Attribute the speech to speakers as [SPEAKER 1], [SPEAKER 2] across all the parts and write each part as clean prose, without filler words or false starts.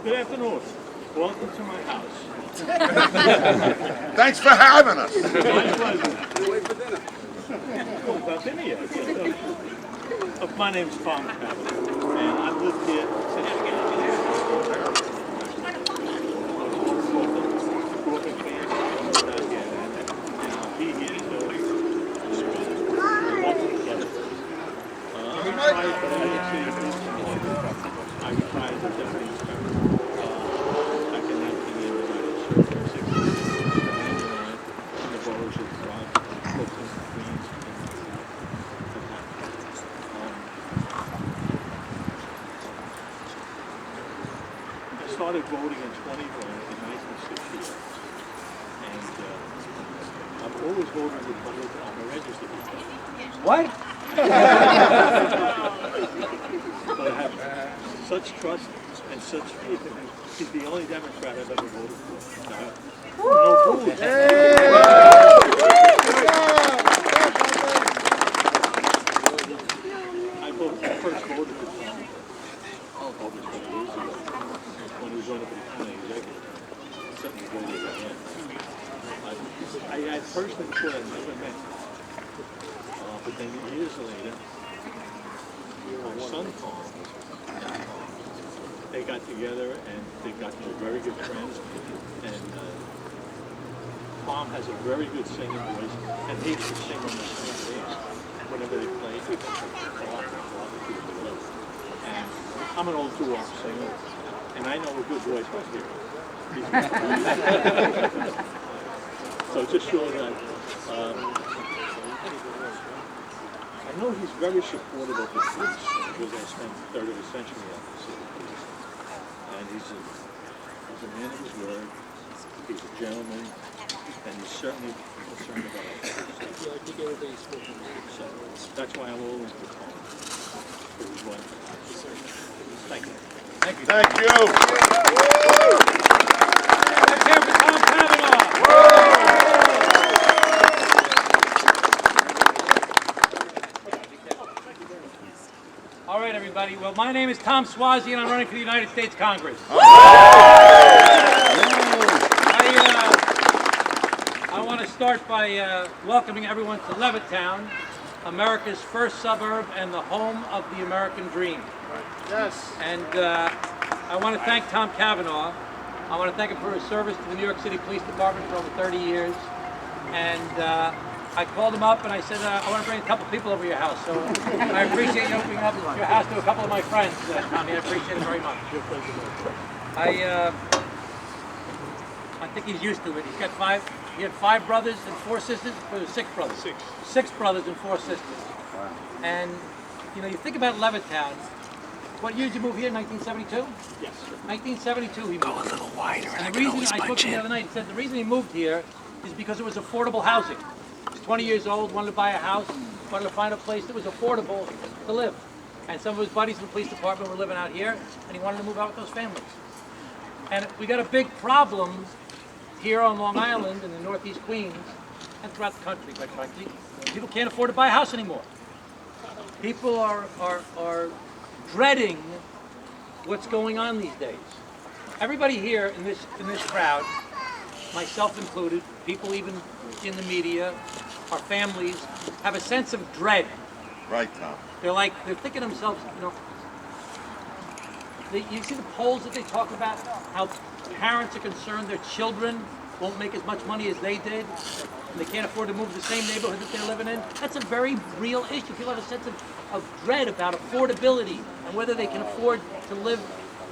[SPEAKER 1] Good afternoon. Welcome to my house.
[SPEAKER 2] Thanks for having us.
[SPEAKER 1] My pleasure. Wait for dinner. Oh, without dinner yet. My name's Tom Cavanaugh, and I've lived here since I grew up in Kansas, and I'll be here till I'm retired, but I retired as deputy inspector. Back in 1989, I served from 66 to 99 in the boroughs of Brooklyn, Queens, and I started voting in 1960, and I've always voted Republican. I'm a registered Republican.
[SPEAKER 3] What?
[SPEAKER 1] But I have such trust and such faith in him. He's the only Democrat I've ever voted for. No fools. I first voted for Tom over 20 years ago when he was running for the county executive. Something voted again. I personally thought I'd never met him. But then years later, my son Tom, they got together and they got to be very good friends. And Tom has a very good singing voice, and he used to sing on the same stage whenever they played. And I'm an old doo-wop singer, and I know a good voice right here. So it just shows that. I know he's very supportive of the police because I spent a third of a century at the city police. And he's a man of his word, he's a gentleman, and he's certainly concerned about our police. So that's why I'm all in for Tom. Thank you.
[SPEAKER 2] Thank you. Thank you.
[SPEAKER 3] Let's hear for Tom Cavanaugh. All right, everybody. Well, my name is Tom Swazi, and I'm running for the United States Congress. I want to start by welcoming everyone to Levittown, America's first suburb and the home of the American dream.
[SPEAKER 2] Yes.
[SPEAKER 3] And I want to thank Tom Cavanaugh. I want to thank him for his service to the New York City Police Department for over 30 years. And I called him up and I said, I want to bring a couple people over to your house. So I appreciate you opening up your house to a couple of my friends, Tommy. I appreciate it very much. I think he's used to it. He had 5 brothers and 4 sisters, or 6 brothers? 6 brothers and 4 sisters. Wow. And, you know, you think about Levittown. What year did you move here, 1972?
[SPEAKER 1] Yes.
[SPEAKER 3] 1972 he moved.
[SPEAKER 4] Go a little wider and
[SPEAKER 3] And the reason, I spoke to him the other night, he said the reason he moved here is because it was affordable housing. He was 20 years old, wanted to buy a house, wanted to find a place that was affordable to live. And some of his buddies in the police department were living out here, and he wanted to move out with those families. And we got a big problem here on Long Island in the Northeast Queens, and throughout the country, quite frankly. People can't afford to buy a house anymore. People are dreading what's going on these days. Everybody here in this crowd, myself included, people even in the media, our families, have a sense of dread.
[SPEAKER 2] Right, Tom.
[SPEAKER 3] They're thinking to themselves, you know, you see the polls that they talk about, how parents are concerned their children won't make as much money as they did, and they can't afford to move to the same neighborhood that they're living in. That's a very real issue. People have a sense of dread about affordability and whether they can afford to live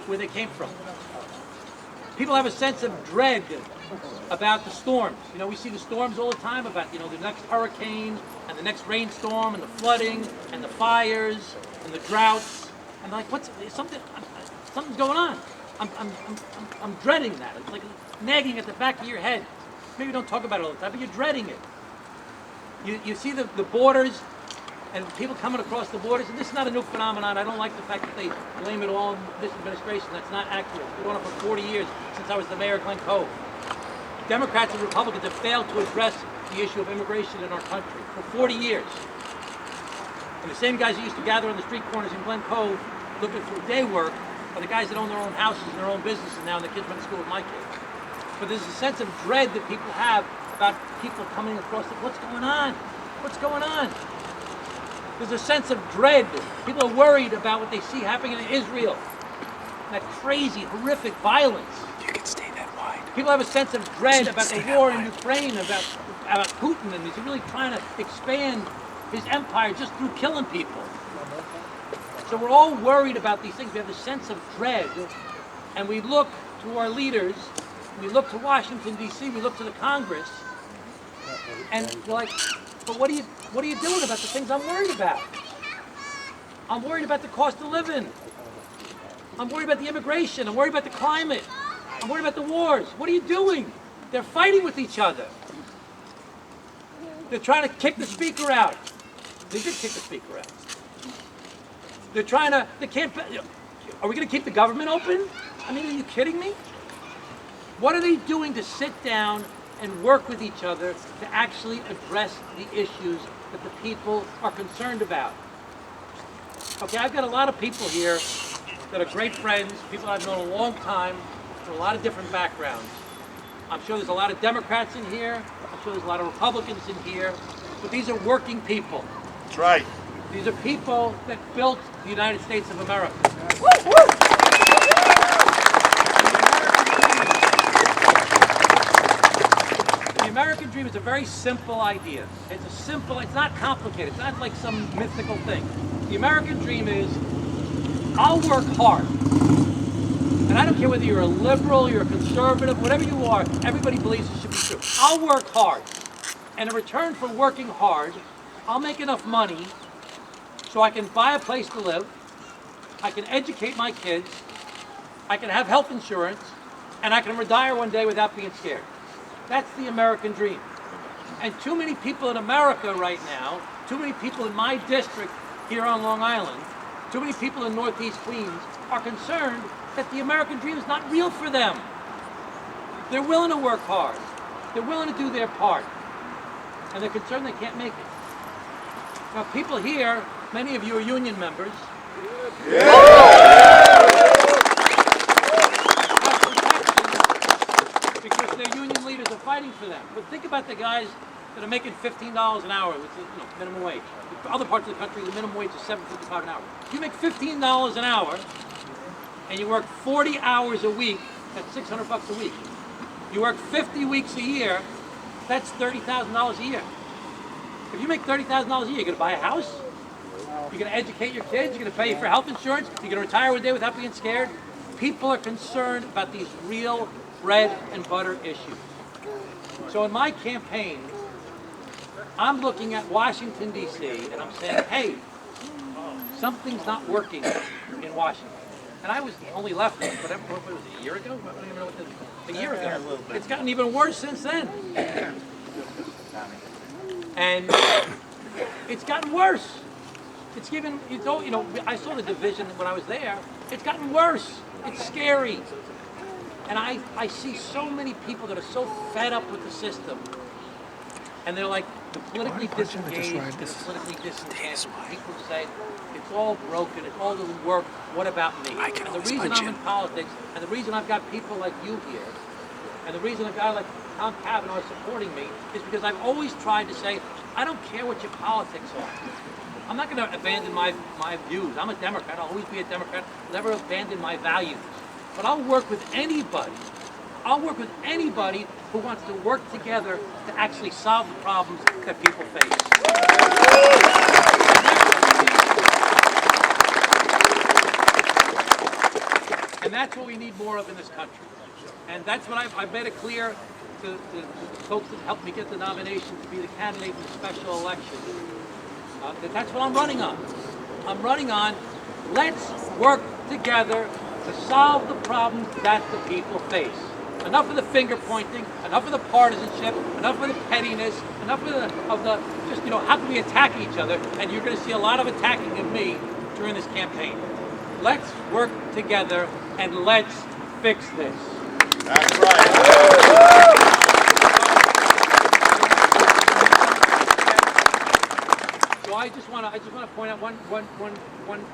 [SPEAKER 3] where they came from. People have a sense of dread about the storms. You know, we see the storms all the time about, you know, the next hurricane and the next rainstorm and the flooding and the fires and the droughts. And they're like, something's going on. I'm dreading that. It's like nagging at the back of your head. Maybe don't talk about it all the time, but you're dreading it. You see the borders and people coming across the borders, and this is not a new phenomenon. I don't like the fact that they blame it all on this administration. That's not accurate. It's been going on for 40 years since I was the mayor of Glen Cove. Democrats and Republicans have failed to address the issue of immigration in our country for 40 years. And the same guys that used to gather on the street corners in Glen Cove looking for day work are the guys that own their own houses and their own businesses now, and the kids went to school with my kids. But there's a sense of dread that people have about people coming across what's going on? What's going on? There's a sense of dread. People are worried about what they see happening in Israel. That crazy, horrific violence.
[SPEAKER 4] You can stay that wide.
[SPEAKER 3] People have a sense of dread about the war in Ukraine, about Putin, and he's really trying to expand his empire just through killing people. So we're all worried about these things. We have a sense of dread, and we look to our leaders, we look to Washington, D.C., we look to the Congress, and we're like, but what are you doing about the things I'm worried about? I'm worried about the cost of living. I'm worried about the immigration. I'm worried about the climate. I'm worried about the wars. What are you doing? They're fighting with each other. They're trying to kick the speaker out. They did kick the speaker out. They're trying to, they can't, are we going to keep the government open? I mean, are you kidding me? What are they doing to sit down and work with each other to actually address the issues that the people are concerned about? Okay, I've got a lot of people here that are great friends, people I've known a long time, from a lot of different backgrounds. I'm sure there's a lot of Democrats in here, I'm sure there's a lot of Republicans in here, but these are working people.
[SPEAKER 2] That's right.
[SPEAKER 3] These are people that built the United States of America. The American dream is a very simple idea. It's not complicated. It's not like some mythical thing. The American dream is, I'll work hard. And I don't care whether you're a liberal, you're a conservative, whatever you are, everybody believes it should be true. I'll work hard. And in return for working hard, I'll make enough money so I can buy a place to live, I can educate my kids, I can have health insurance, and I can retire one day without being scared. That's the American dream. And too many people in America right now, too many people in my district here on Long Island, too many people in Northeast Queens are concerned that the American dream is not real for them. They're willing to work hard. They're willing to do their part. And they're concerned they can't make it. Now, people here, many of you are union members. Because their union leaders are fighting for them. But think about the guys that are making $15 an hour, which is minimum wage. In other parts of the country, the minimum wage is $7.55 an hour. If you make $15 an hour, and you work 40 hours a week, that's $600 a week. You work 50 weeks a year, that's $30,000 a year. If you make $30,000 a year, you're gonna buy a house? You're gonna educate your kids? You're gonna pay for health insurance? You're gonna retire one day without being scared? People are concerned about these real bread and butter issues. So in my campaign, I'm looking at Washington, D.C., and I'm saying, hey, something's not working in Washington. And I was only left, whatever, what was it, a year ago? I don't even know what this, a year ago. It's gotten even worse since then. And it's gotten worse. It's given, I saw the division when I was there. It's gotten worse. It's scary. And I see so many people that are so fed up with the system. And they're like the politically disengaged, the politically disenchanted. People say, it's all broken, it all doesn't work, what about me? And the reason I'm in politics, and the reason I've got people like you here, and the reason a guy like Tom Cavanaugh is supporting me, is because I've always tried to say, I don't care what your politics are. I'm not going to abandon my views. I'm a Democrat, I'll always be a Democrat, never abandon my values. But I'll work with anybody. I'll work with anybody who wants to work together to actually solve the problems that people face. And that's what we need more of in this country. And that's what I've made it clear to the folks that helped me get the nomination to be the candidate in the special election. That's what I'm running on. I'm running on, let's work together to solve the problems that the people face. Enough of the finger pointing, enough of the partisanship, enough of the pettiness, enough of the just, how can we attack each other? And you're going to see a lot of attacking of me during this campaign. Let's work together and let's fix this.
[SPEAKER 2] That's right.
[SPEAKER 3] So I just want to point out one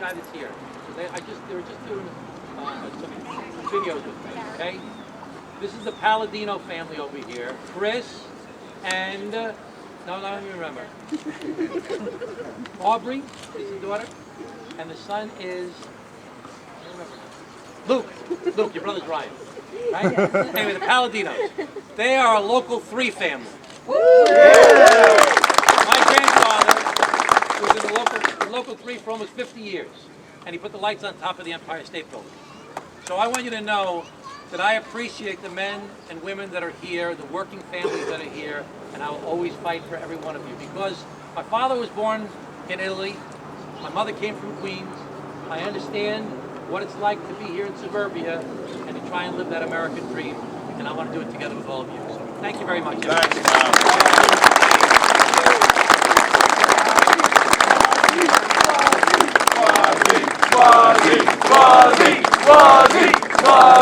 [SPEAKER 3] guy that's here. So they were just doing some videos with me, okay? This is the Palladino family over here. Chris and, no, I don't even remember. Aubrey is the daughter, and the son is, I don't remember. Luke. Luke, your brother's Ryan. Right? Anyway, the Palladinos. They are a local 3 family. My grandfather was in the local 3 for almost 50 years, and he put the lights on top of the Empire State Building. So I want you to know that I appreciate the men and women that are here, the working families that are here, and I will always fight for every one of you, because my father was born in Italy, my mother came from Queens. I understand what it's like to be here in suburbia and to try and live that American dream, and I want to do it together with all of you. So thank you very much.
[SPEAKER 2] Thank you, Bob.
[SPEAKER 4] Swazi, Swazi, Swazi, Swazi, Swazi.